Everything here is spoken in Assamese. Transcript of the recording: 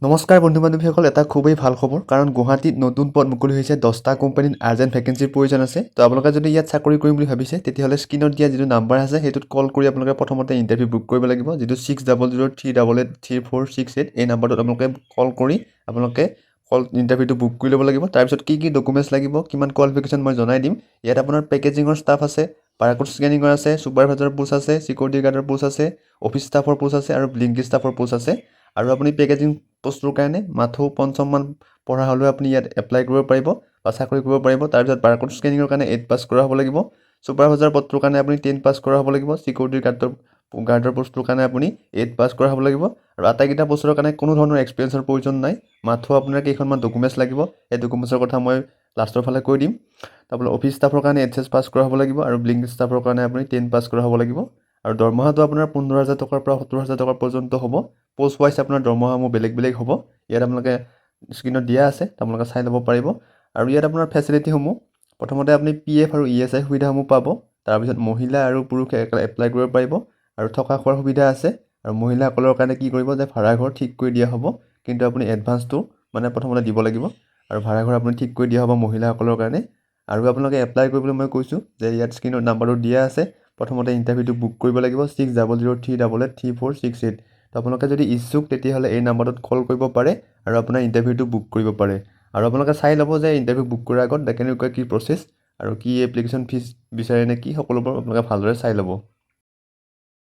নমস্কাৰ বন্ধু বান্ধৱীসকল, এটা খুবেই ভাল খবৰ, কাৰণ গুৱাহাটীত নতুন পদ মুকলি হৈছে। 10টা কোম্পানীত আৰ্জেণ্ট ভেকেঞ্চিৰ প্ৰয়োজন আছে। তো আপোনালোকে যদি ইয়াত চাকৰি কৰিম বুলি ভাবিছে, তেতিয়াহ'লে স্ক্ৰীনত দিয়া যিটো নাম্বাৰ আছে সেইটোত কল কৰি আপোনালোকে প্ৰথমতে ইণ্টাৰভিউ বুক কৰিব লাগিব, যিটো 6003883468। এই নাম্বাৰটোত আপোনালোকে কল কৰি আপোনালোকে ইণ্টাৰভিউটো বুক কৰি ল'ব লাগিব। তাৰপিছত কি ডকুমেণ্টছ লাগিব, কিমান কোৱালিফিকেশ্যন মই জনাই দিম। ইয়াত আপোনাৰ পেকেজিঙৰ ষ্টাফ আছে, বাৰকোড স্কেনিঙৰ আছে, ছুপাৰভাইজাৰ পোষ্ট আছে, চিকিউৰিটি গাৰ্ডৰ পোষ্ট আছে, অফিচ ষ্টাফৰ পোষ্ট আছে আৰু ব্লিংকিট ষ্টাফৰ পোষ্ট আছে। আৰু আপুনি পেকেজিং পোষ্টটোৰ কাৰণে মাথো 5মান পঢ়া হ'লেও আপুনি ইয়াত এপ্লাই কৰিব পাৰিব বা চাকৰি কৰিব পাৰিব। তাৰপিছত বাৰকোড স্কেনিঙৰ কাৰণে 8 পাছ কৰা হ'ব লাগিব। ছুপাৰভাইজাৰ পদটোৰ কাৰণে আপুনি 10 পাছ কৰা হ'ব লাগিব। চিকিউৰিটি গাৰ্ডৰ পোষ্টটোৰ কাৰণে আপুনি 8 পাছ কৰা হ'ব লাগিব। আৰু আটাইকেইটা পোষ্টৰ কাৰণে কোনো ধৰণৰ এক্সপিৰিয়েঞ্চৰ প্ৰয়োজন নাই, মাথো আপোনাৰ কেইখনমান ডকুমেণ্টছ লাগিব। এই ডকুমেণ্টছৰ কথা মই লাষ্টৰ ফালে কৈ দিম। তাৰপৰা অফিচ ষ্টাফৰ কাৰণে HS পাছ কৰা হ'ব লাগিব আৰু ব্লিংকিট ষ্টাফৰ কাৰণে আপুনি 10 পাছ কৰা হ'ব লাগিব। আৰু দৰমহাটো আপোনাৰ 15,000 টকাৰ পৰা 70,000 টকা পৰ্যন্ত হ'ব। পোষ্ট ৱাইজ আপোনাৰ দৰমহাসমূহ বেলেগ বেলেগ হ'ব। ইয়াত আপোনালোকে স্ক্ৰীনত দিয়া আছে, আপোনালোকে চাই ল'ব পাৰিব। আৰু ইয়াত আপোনাৰ ফেচিলিটিসমূহ, প্ৰথমতে আপুনি PF আৰু ESI সুবিধাসমূহ পাব। তাৰপিছত মহিলা আৰু পুৰুষে এপ্লাই কৰিব পাৰিব আৰু থকা খোৱাৰ সুবিধা আছে। আৰু মহিলাসকলৰ কাৰণে কি কৰিব যে ভাড়াঘৰ ঠিক কৰি দিয়া হ'ব, কিন্তু আপুনি এডভান্সটো প্ৰথমতে দিব লাগিব। আৰু ভাড়াঘৰ আপুনি ঠিক কৰি দিয়া হ'ব মহিলাসকলৰ কাৰণে। আৰু আপোনালোকে এপ্লাই কৰিবলৈ মই কৈছোঁ যে ইয়াত স্ক্ৰীনত নাম্বাৰটো দিয়া আছে, প্ৰথমতে ইণ্টাৰভিউটো বুক কৰিব লাগিব 6003883468। তো আপোনালোকে যদি ইচ্ছুক, তেতিয়াহ'লে এই নাম্বাৰটোত কল কৰিব পাৰে আৰু আপোনাৰ ইণ্টাৰভিউটো বুক কৰিব পাৰে। আৰু আপোনালোকে চাই ল'ব যে ইণ্টাৰভিউ বুক কৰাৰ আগত কেনেকুৱা কি প্ৰচেছ আৰু কি এপ্লিকেশ্যন ফিজ বিচাৰে নে কি, সকলোবোৰ আপোনালোকে ভালদৰে চাই ল'ব।